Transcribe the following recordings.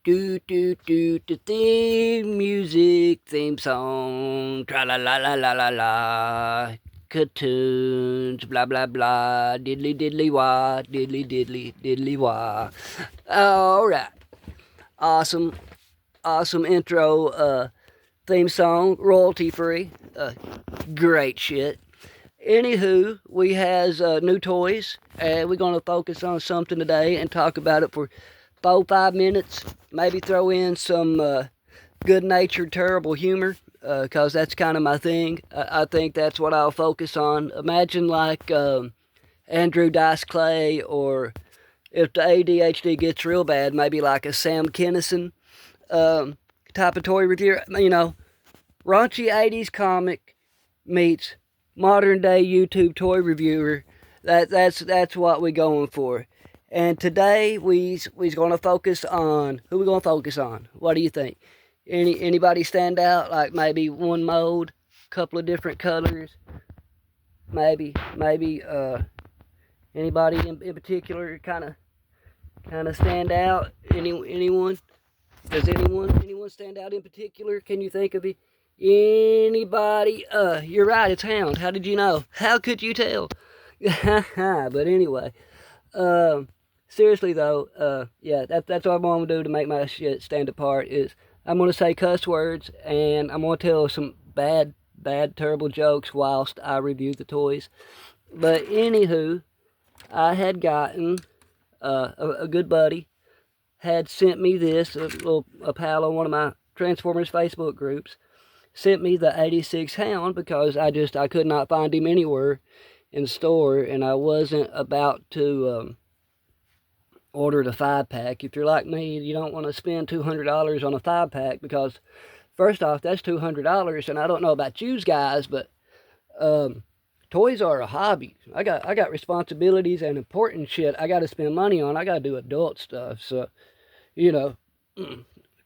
Do do do do theme music theme song. Tra la la la la la la. Cartoons. Blah blah blah. Diddly diddly wah. Diddly diddly diddly wah. All right. Awesome. Awesome intro. Theme song. Royalty free. Great shit. Anywho, we has new toys, and we're gonna focus on something today and talk about it for 4 5 minutes. Maybe throw in some good-natured, terrible humor, cause that's kind of my thing. I think that's what I'll focus on. Imagine like Andrew Dice Clay, or if the ADHD gets real bad, maybe like a Sam Kinison type of toy reviewer. You know, raunchy '80s comic meets modern day YouTube toy reviewer. That's what we going for. And today we's gonna focus on who we gonna focus on. What do you think? Anybody stand out? Like maybe one mold, couple of different colors. Maybe anybody in particular kind of stand out? Anyone? Does anyone stand out in particular? Can you think of it? Anybody? You're right, it's Hound. How did you know? How could you tell? But anyway, seriously though, yeah, that's what I'm gonna do to make my shit stand apart. Is I'm gonna say cuss words, and I'm gonna tell some bad, terrible jokes whilst I review the toys. But anywho, I had gotten a good buddy had sent me this, a pal on one of my Transformers Facebook groups sent me the 86 Hound, because I could not find him anywhere in the store, and I wasn't about to order the 5-pack. If you're like me, you don't want to spend $200 on a 5-pack, because first off, that's $200, and I don't know about you guys, but toys are a hobby. I got responsibilities and important shit I got to spend money on. I got to do adult stuff, so you know,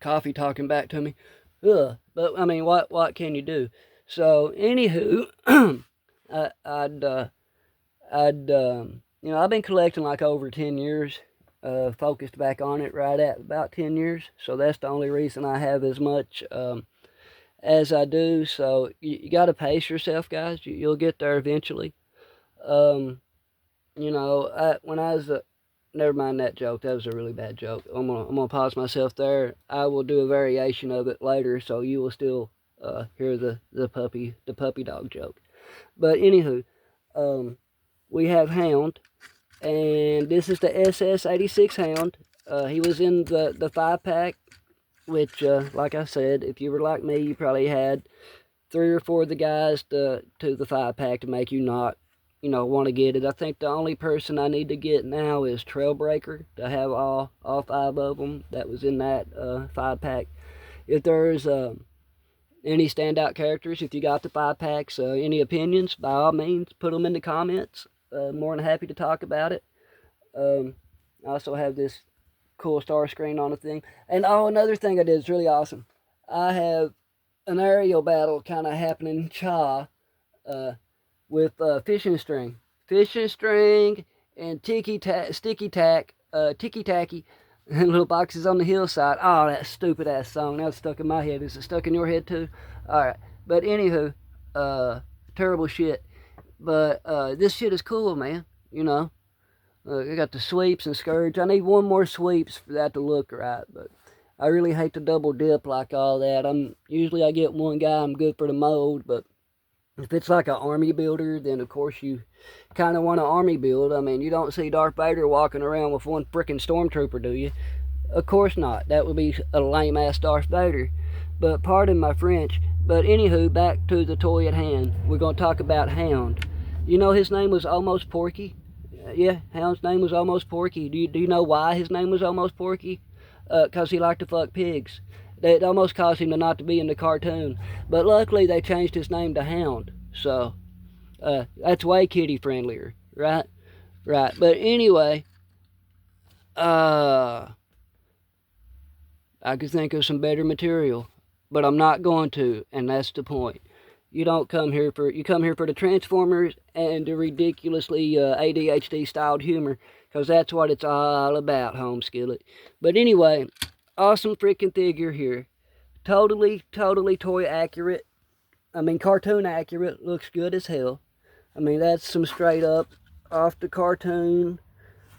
coffee talking back to me. Ugh. But I mean, what can you do? So anywho, I've been collecting like over 10 years. Focused back on it right at about 10 years. So that's the only reason I have as much as I do. So you got to pace yourself, guys. You'll get there eventually. When I was never mind that joke. That was a really bad joke. I'm gonna pause myself there. I will do a variation of it later, so you will still hear the puppy dog joke. But anywho, we have Hound, and this is the SS86 Hound. He was in the 5-pack, which, like I said, if you were like me, you probably had 3 or 4 of the guys to the 5-pack to make you not want to get it. I think the only person I need to get now is Trailbreaker to have all 5 of them that was in that 5-pack. If there's any standout characters, if you got the 5-packs, any opinions, by all means, put them in the comments. More than happy to talk about it. I also have this cool star screen on the thing. And another thing I did is really awesome. I have an aerial battle kind of happening, with fishing string and sticky tack, ticky tacky, and little boxes on the hillside. Oh, that stupid ass song. Now it's stuck in my head. Is it stuck in your head too? All right. But anywho, terrible shit. But this shit is cool, man. I got the sweeps and scourge. I need one more sweeps for that to look right, but I really hate to double dip like all that. I get one guy. I'm good for the mold, but if it's like an army builder, then of course you kind of want an army build. I mean, you don't see Darth Vader walking around with one frickin' stormtrooper, do you? Of course not. That would be a lame-ass Darth Vader. But pardon my French. But anywho, back to the toy at hand. We're going to talk about Hound. You know his name was Almost Porky? Yeah, Hound's name was Almost Porky. Do you know why his name was Almost Porky? Because he liked to fuck pigs. It almost caused him to not to be in the cartoon. But luckily they changed his name to Hound. So, that's way kitty friendlier, right? Right. But anyway, I could think of some better material. But I'm not going to, and that's the point. You come here for the Transformers and the ridiculously ADHD styled humor, because that's what it's all about, home skillet. But anyway, awesome freaking figure here. Totally toy accurate. I mean, cartoon accurate. Looks good as hell. I mean, that's some straight up off the cartoon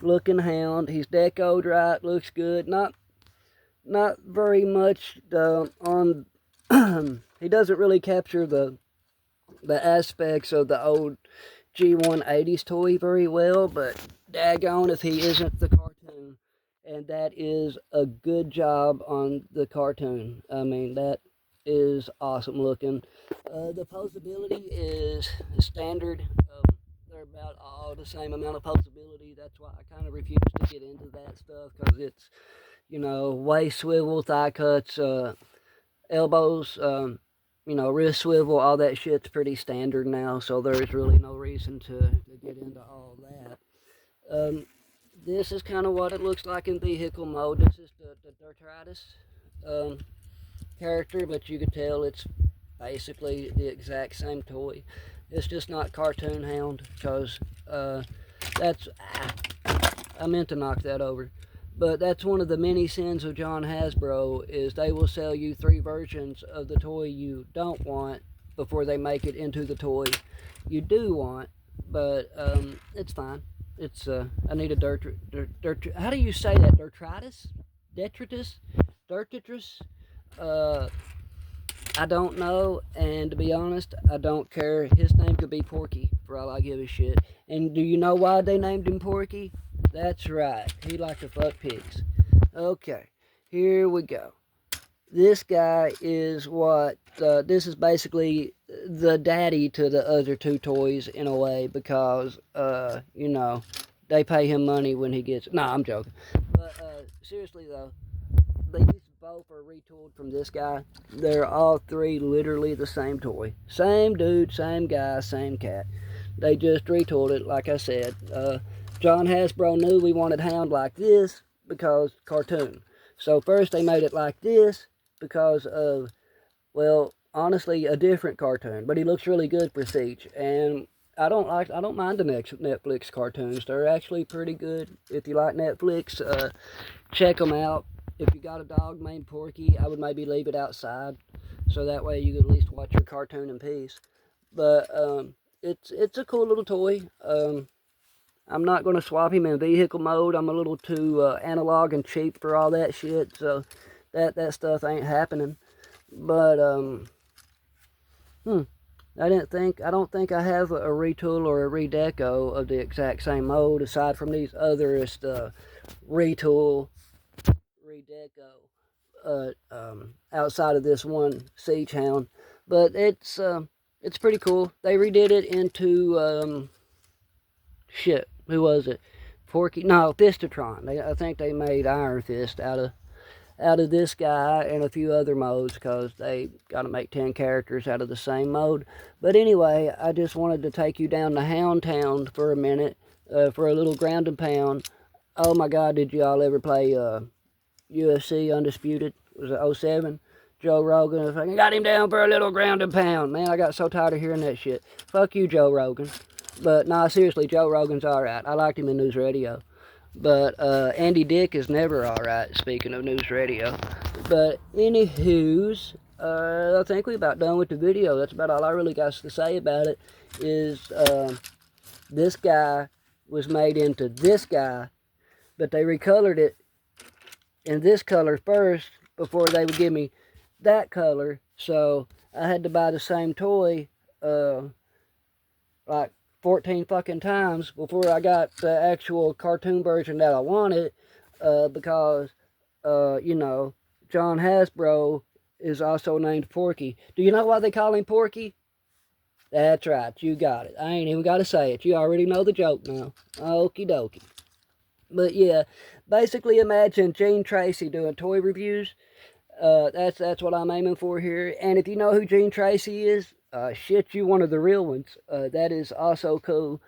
looking Hound. He's decoed right. Looks good. Not very much on. He doesn't really capture the aspects of the old G180s toy very well, but daggone if he isn't the cartoon. And that is a good job on the cartoon. I mean, that is awesome looking. The posability is standard. They're about all the same amount of posability. That's why I kind of refuse to get into that stuff, because it's, waist swivel, thigh cuts, elbows, wrist swivel, all that shit's pretty standard now, so there's really no reason to get into all that. This is kind of what it looks like in vehicle mode. This is the Ditritus character, but you can tell it's basically the exact same toy. It's just not cartoon Hound, because I meant to knock that over. But that's one of the many sins of John Hasbro, is they will sell you 3 versions of the toy you don't want before they make it into the toy you do want. But it's fine. It's I need a how do you say that? Ditritus? Ditritus? I don't know, and to be honest, I don't care. His name could be Porky, for all I give a shit. And do you know why they named him Porky? That's right, he liked to fuck pigs. Okay, here we go. This guy is this is basically the daddy to the other 2 toys in a way, because, they pay him money when he gets... Nah, I'm joking. But seriously though, these both are retooled from this guy. They're all 3 literally the same toy. Same dude, same guy, same cat. They just retooled it, like I said. John Hasbro knew we wanted Hound like this because cartoon. So first they made it like this because of, well, honestly, a different cartoon. But he looks really good for Siege. And I don't mind the next Netflix cartoons. They're actually pretty good. If you like Netflix, check them out. If you got a dog named Porky, I would maybe leave it outside, so that way you could at least watch your cartoon in peace. But it's a cool little toy. I'm not going to swap him in vehicle mode. I'm a little too analog and cheap for all that shit, so that stuff ain't happening. But I don't think I have a retool or a redeco of the exact same mode, aside from these otherest retool, redeco, outside of this one Siege Hound. But it's pretty cool. They redid it into shit. Who was it? Porky? No, Fistatron. I think they made Iron Fist out of this guy and a few other modes, because they got to make 10 characters out of the same mode. But anyway, I just wanted to take you down to Hound Town for a minute, for a little ground and pound. Oh my God, did y'all ever play UFC Undisputed? Was it 07? Joe Rogan, if I got him down for a little ground and pound. Man, I got so tired of hearing that shit. Fuck you, Joe Rogan. But nah, seriously, Joe Rogan's alright. I liked him in News Radio. But Andy Dick is never alright, speaking of News Radio. But anywho's, I think we're about done with the video. That's about all I really got to say about it. Is this guy was made into this guy, but they recolored it in this color first before they would give me that color. So I had to buy the same toy like 14 fucking times before I got the actual cartoon version that I wanted, because John Hasbro is also named Porky. Do you know why they call him Porky? That's right, you got it. I ain't even got to say it. You already know the joke now. Okie dokie. But yeah, basically imagine Gene Tracy doing toy reviews. That's what I'm aiming for here. And if you know who Gene Tracy is, shit, you one of the real ones. That is also cool.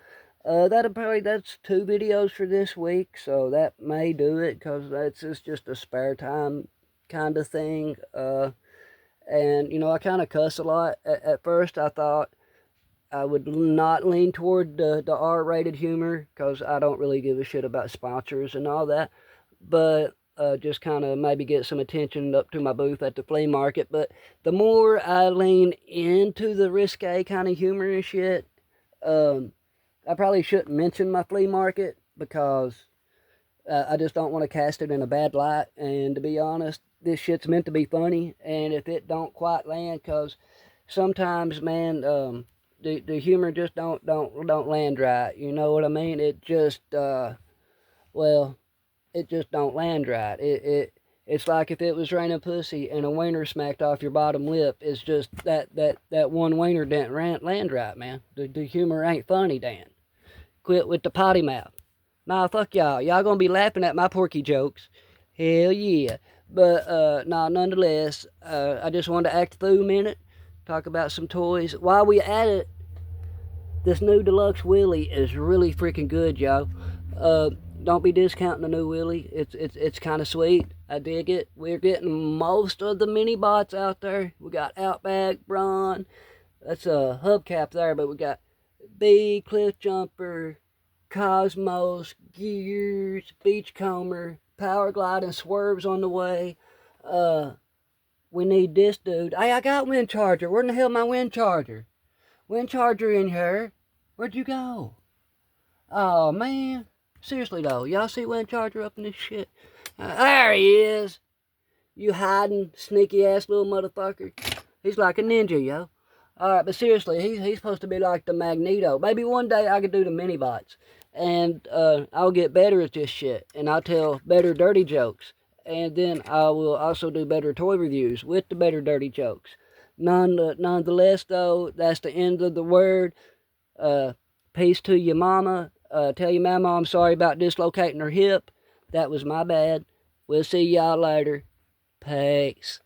That's 2 videos for this week, so that may do it, because it's just a spare time kind of thing. And I kind of cuss a lot. At first I thought I would not lean toward the R-rated humor, because I don't really give a shit about sponsors and all that. But just kind of maybe get some attention up to my booth at the flea market. But the more I lean into the risque kind of humor and shit, I probably shouldn't mention my flea market because I just don't want to cast it in a bad light. And to be honest, this shit's meant to be funny, and if it don't quite land, because sometimes, man, the humor just don't land right. You know what I mean? It just well, it just don't land right. It's like if it was raining pussy and a wiener smacked off your bottom lip. It's just that one wiener didn't land right, man. The humor ain't funny, Dan. Quit with the potty mouth. Nah, fuck y'all. Y'all gonna be laughing at my porky jokes. Hell yeah. But, nah, nonetheless, I just wanted to act through a minute, talk about some toys. While we at it, this new deluxe Willie is really freaking good, y'all. Don't be discounting the new Willie. It's kind of sweet. I dig it. We're getting most of the mini bots out there. We got Outback, Braun. That's a hubcap there, but we got B, Cliff Jumper, Cosmos, Gears, Beachcomber, Power Glide, and Swerves on the way. We need this dude. Hey, I got Wind Charger. Where in the hell my Wind Charger? Wind Charger in here. Where'd you go? Oh, man. Seriously, though. Y'all see Wind Charger up in this shit? There he is. You hiding, sneaky-ass little motherfucker. He's like a ninja, yo. Alright, but seriously, he's supposed to be like the Magneto. Maybe one day I could do the mini-bots. And I'll get better at this shit. And I'll tell better dirty jokes. And then I will also do better toy reviews with the better dirty jokes. Nonetheless, though, that's the end of the word. Peace to your mama. Tell your mama I'm sorry about dislocating her hip. That was my bad. We'll see y'all later. Peace.